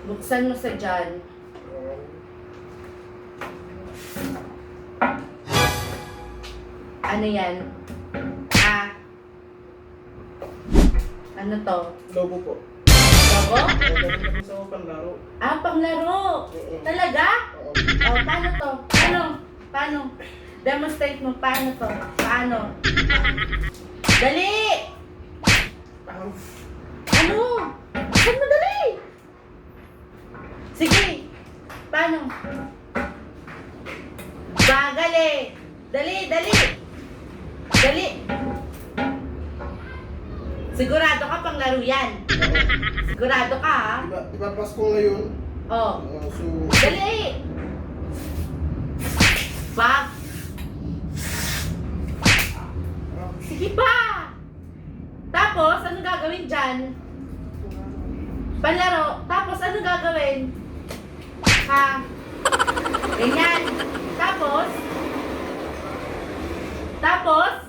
Buksan mo sa dyan. Ano yan? Ah. Ano to? Lobo po. Logo? Ganun sa panlaro. Ah, panglaro. Oo. Talaga? Oo. Oh, paano to? Paano? Paano? Demonstrate mo paano to? Paano? Dali! Ano? Saan mo dali? Sige. Paano? Bagal eh. Dali, dali. Dali. Sigurado ka pang laro yan. Sigurado ka ha? Diba Pasko ngayon? Oh. So, Dali. Bag. Sige pa. Tapos, ano gagawin dyan? Panlaro. Tapos, ano gagawin? Ha? Ganyan. Tapos? Tapos?